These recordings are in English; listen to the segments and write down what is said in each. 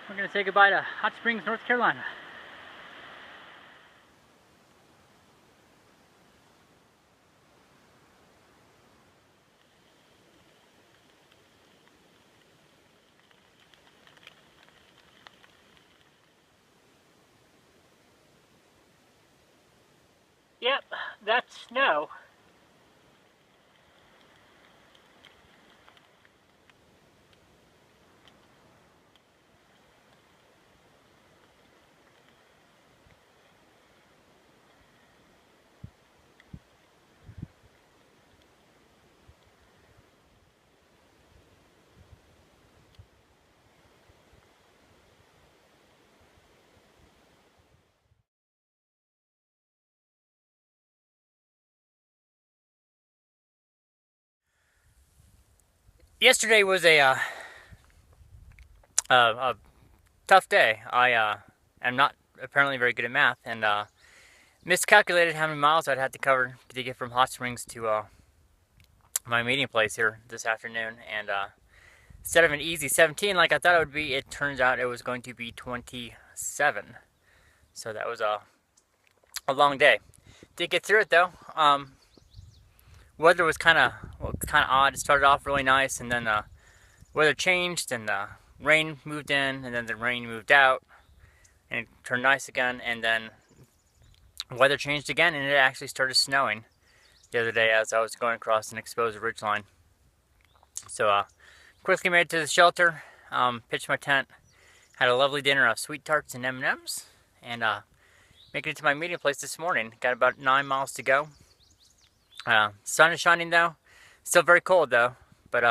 We're going to say goodbye to Hot Springs, North Carolina. Yep, that's snow. Yesterday was a tough day. I am not apparently very good at math, and miscalculated how many miles I'd had to cover to get from Hot Springs to my meeting place here this afternoon. And instead of an easy 17 like I thought it would be, it turns out it was going to be 27. So that was a long day. Did get through it though. Weather was kind of odd. It started off really nice, and then weather changed, and the rain moved in, and then the rain moved out, and it turned nice again, and then weather changed again, and it actually started snowing the other day as I was going across an exposed ridgeline. So quickly made it to the shelter, pitched my tent, had a lovely dinner of sweet tarts and M&Ms, and making it to my meeting place this morning. Got about 9 miles to go. Sun is shining though. Still very cold though, but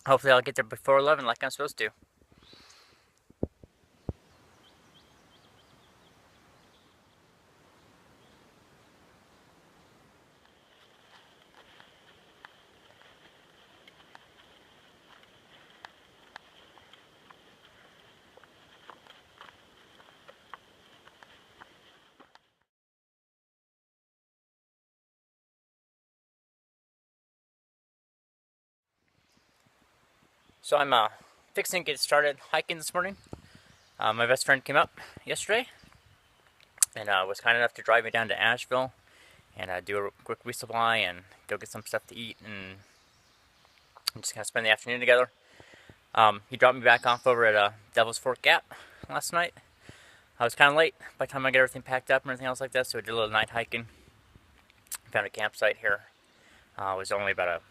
hopefully I'll get there before 11 like I'm supposed to. So I'm fixing to get started hiking this morning. My best friend came up yesterday and was kind enough to drive me down to Asheville and do a quick resupply and go get some stuff to eat and just kind of spend the afternoon together. He dropped me back off over at Devil's Fork Gap last night. I was kind of late by the time I got everything packed up and everything else like that, so I did a little night hiking. Found a campsite here. It was only about a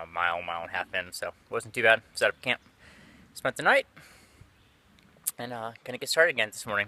mile and a half in, so it wasn't too bad. Set up camp, spent the night, and gonna get started again this morning.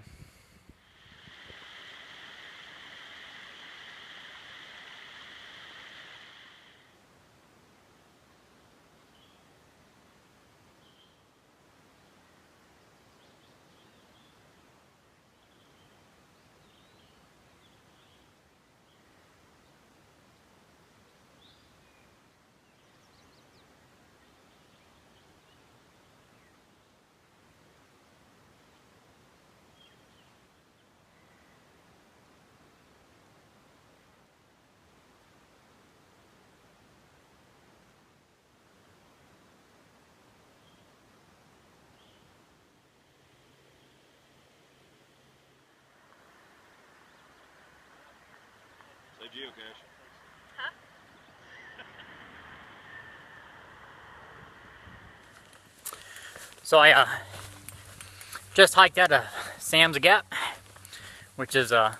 Geocache. Huh? So I just hiked out of Sam's Gap, which is a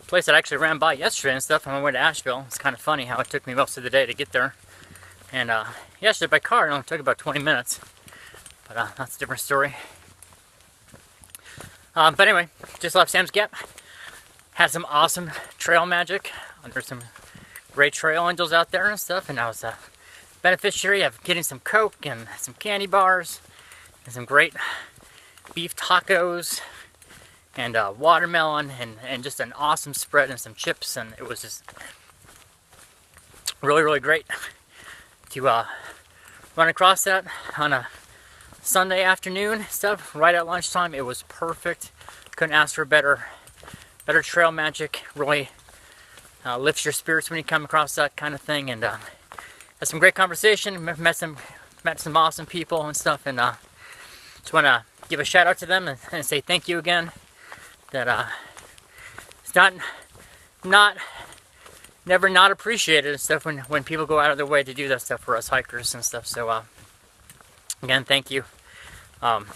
place that I actually ran by yesterday and stuff on my way to Asheville. It's kind of funny how it took me most of the day to get there. And yesterday by car it only took about 20 minutes. But that's a different story. But anyway, just left Sam's Gap. Had some awesome trail magic. There's some great trail angels out there and stuff, and I was a beneficiary of getting some Coke and some candy bars and some great beef tacos and watermelon and just an awesome spread and some chips, and it was just really great to run across that on a Sunday afternoon stuff right at lunchtime. It was perfect. Couldn't ask for better trail magic. Really lifts your spirits when you come across that kind of thing, and had some great conversation. Met some awesome people and stuff, and just want to give a shout out to them and say thank you again. That it's never not appreciated and stuff when people go out of their way to do that stuff for us hikers and stuff. So again, thank you. Hope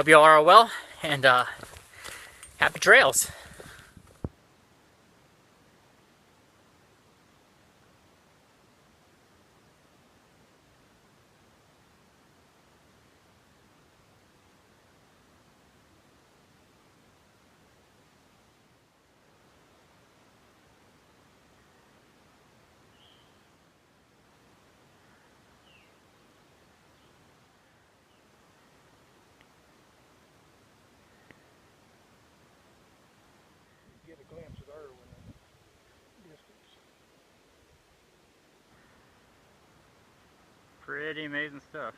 you all are well, and happy trails. Get a glimpse of Irwin in the distance. Pretty amazing stuff.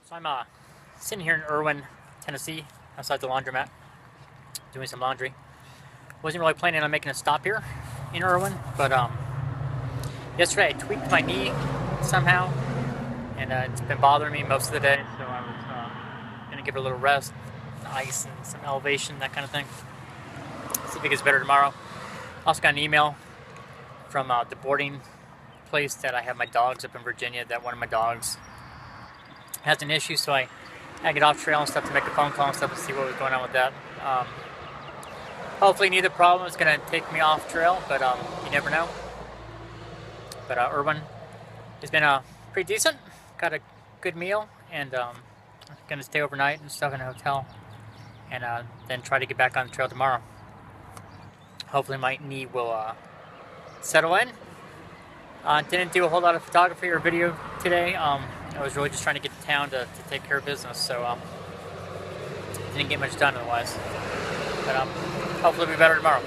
So I'm sitting here in Irwin, Tennessee, outside the laundromat, doing some laundry. Wasn't really planning on making a stop here in Irwin, but yesterday I tweaked my knee somehow, and it's been bothering me most of the day, so I was going to give it a little rest, ice and some elevation, that kind of thing. See if it gets better tomorrow. Also got an email from the boarding place that I have my dogs up in Virginia, that one of my dogs has an issue, so I had to get off trail and stuff to make a phone call and stuff to see what was going on with that. Hopefully neither problem is going to take me off trail, but you never know. But Irwin has been pretty decent. Got a good meal, and I'm going to stay overnight and stuff in a hotel, and then try to get back on the trail tomorrow. Hopefully my knee will settle in. Didn't do a whole lot of photography or video today. I was really just trying to get to town to take care of business, so didn't get much done otherwise. But hopefully it'll be better tomorrow.